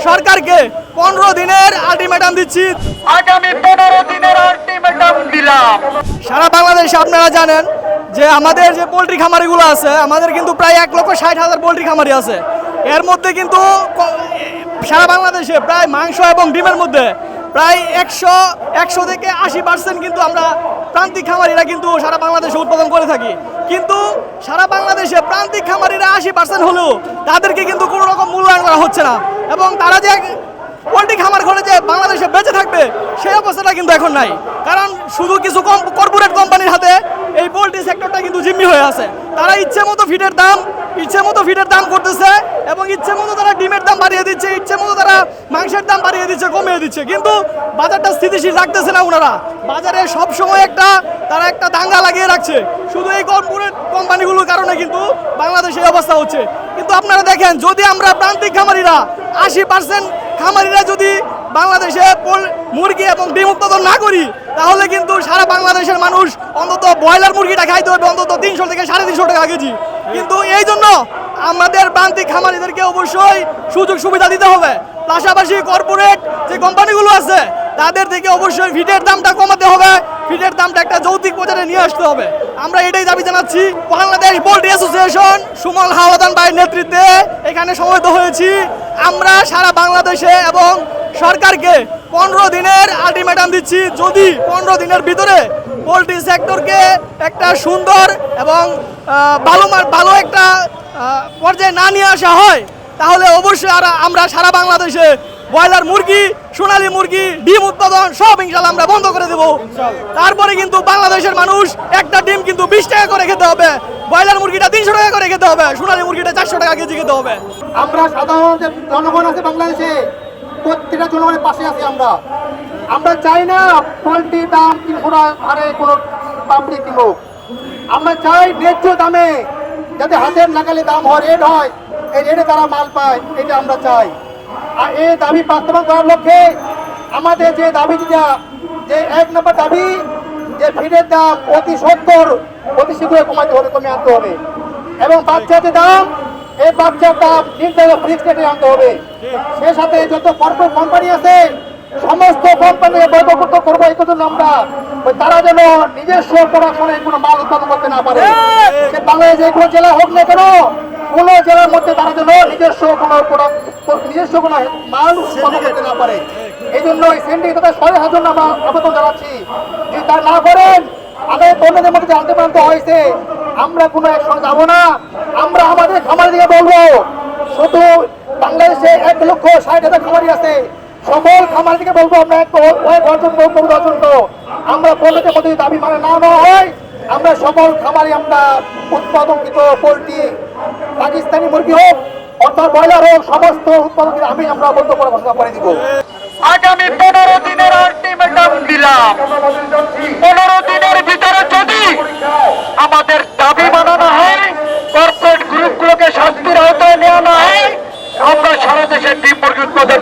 সরকারকে 15 দিনের আলটিমেটাম দিচ্ছি। আগামী 15 দিনের আলটিমেটাম দিলাম। সারা বাংলাদেশে আপনারা জানেন যে আমাদের যে পোলট্রি খামারিগুলো আছে, আমাদের কিন্তু প্রায় 1,60,000 পোলট্রি খামারি আছে। এর মধ্যে কিন্তু সারা বাংলাদেশে প্রায় মাংস এবং ডিমের মধ্যে প্রায় 100 থেকে 80% কিন্তু আমরা প্রান্তিক খামারিরা কিন্তু সারা বাংলাদেশে উৎপাদন করে থাকি। কিন্তু সারা বাংলাদেশে প্রান্তিক খামারিরা 80% হলেও তাদেরকে কিন্তু কোনো রকম মূল্যায়ন করা হচ্ছে না, এবং তারা যে পোলট্রি খামার করে যে বাংলাদেশে বেঁচে থাকবে সেই অবস্থাটা কিন্তু এখন নাই। কারণ শুধু কিছু কর্পোরেট কোম্পানির হাতে এই পোলট্রি সেক্টরটা কিন্তু জিম্মি হয়ে আছে। তারা ইচ্ছে মতো ফিডের দাম করতেছে এবং ইচ্ছে মতো তারা ডিমের দাম বাড়িয়ে দিচ্ছে, ইচ্ছে মতো তারা মাংসের দাম বাড়িয়ে দিচ্ছে, কমিয়ে দিচ্ছে, কিন্তু বাজারটা স্থিতিশীল রাখতেছে না ওনারা। বাজারে সবসময় তারা একটা দাঙ্গা লাগিয়ে রাখছে। শুধু এই কর্পোরেট কোম্পানিগুলোর কারণে কিন্তু বাংলাদেশে এই অবস্থা হচ্ছে। কিন্তু আপনারা দেখেন, যদি আমরা প্রান্তিক খামারিরা 80% খামারিরা যদি বাংলাদেশে মুরগি এবং ডিম উৎপাদন না করি, তাহলে কিন্তু সারা বাংলাদেশের মানুষ অন্তত ব্রয়লার মুরগিটা খাইতে হবে অন্তত 300 থেকে 350 টাকা কেজি। কিন্তু এই জন্য আমাদের প্রান্তিক খামারিদেরকে অবশ্যই সুযোগ সুবিধা দিতে হবে। পাশাপাশি কর্পোরেট যে কোম্পানিগুলো আছে তাদের থেকে অবশ্যই ফিডের দামটা কমাতে হবে, ফিডের দামটা একটা যৌক্তিক পর্যায়ে নিয়ে আসতে হবে। আমরা এটাই দাবি জানাচ্ছি। বাংলাদেশ পোল্ট্রি অ্যাসোসিয়েশন সুমন হাওলাদার ভাইয়ের নেতৃত্বে এখানে সমবেত হয়েছি। আমরা সারা বাংলাদেশে এবং সরকারকে 15 দিনের আলটিমেটাম দিচ্ছি। যদি 15 দিনের ভিতরে পোলট্রি সেক্টরকে একটা সুন্দর এবং ভালো একটা পর্যায়ে না নিয়ে আসা হয়, তাহলে অবশ্যই আমরা সারা বাংলাদেশে ব্রয়লার মুরগি, সোনালী মুরগি, ডিম উৎপাদন সব ইনশাল্লাহ আমরা বন্ধ করে দেব। তারপরে কিন্তু বাংলাদেশের মানুষ একটা ডিম কিন্তু 20 টাকা করে খেতে হবে, ব্রয়লার মুরগিটা 300 টাকা করে খেতে হবে, সোনালী মুরগিটা 400 টাকা কেজি খেতে হবে। আমরা সাধারণ যে জনগণ আছে বাংলাদেশে, প্রত্যেকটা জনগণের পাশে আছি। আমরা চাই না পোলট্রির দাম 300 হারে কোনো পাবলিক কিনুক। আমরা চাই ন্যায্য দামে, যাতে হাতের নাগালে দাম হয়, রেট হয়, এই রেটে তারা মাল পায়, এটা আমরা চাই। আর এই দাবি বাস্তবায়ন করার লক্ষ্যে আমাদের যে দাবিটা, যে 1 নম্বর দাবি, যে ফিডের দাম অতি শীঘ্র কমে আনতে হবে, এবং বাচ্চাদের দাম, এই বাচ্চার দাম নির্ধারিত ফিক্সড রেটে আনতে হবে। সে সাথে যত কর্পোরেট কোম্পানি আছে সমস্ত কোম্পানিকে বৈধ করবো এই জন্য আমরা, তারা যেন নিজস্ব প্রোডাকশনে কোনো মাল উৎপাদন করতে না পারে। সে বাংলাদেশ যে কোনো জেলা হোক না কেন, কোন জেলার মধ্যে তারা যেন নিজস্ব কোনো মাল উৎপাদন করতে না পারে। এই জন্য এই সেন্ডিকেট তাদের সহায়তার জন্য আমরা আবেদন জানাচ্ছি। যদি তা না করেন, আমাদের বন্ধুদের মধ্যে জানতে পারতে হয়েছে, আমরা কোনো একসঙ্গে যাবো না। আমরা আমাদের খামারি দিকে বলবো, শুধু বাংলাদেশে 1,60,000 খামারি আছে, সকল খামারি দিকে বলবো আমরা আমরা বন্ধুদের মধ্যে দাবি মানে না হয়, আমরা সকল খামারি আমরা উৎপাদনকৃত পোলট্রি, পাকিস্তানি মুরগি হোক অর্থাৎ ব্রয়লার হোক, সমস্ত উৎপাদন আমি আমরা বন্ধ করে ঘোষণা করে দিব। আগামী 15 দিনের আলটিমেটাম দিলাম। 15 দিনের ভিতরে যদি আমাদের দাবি মানানো হয়, কর্পোরেট গ্রুপগুলোকে শাস্তির আওতায় নেওয়া না হয়, আমরা সারা দেশে ডিম মুরগি উৎপাদন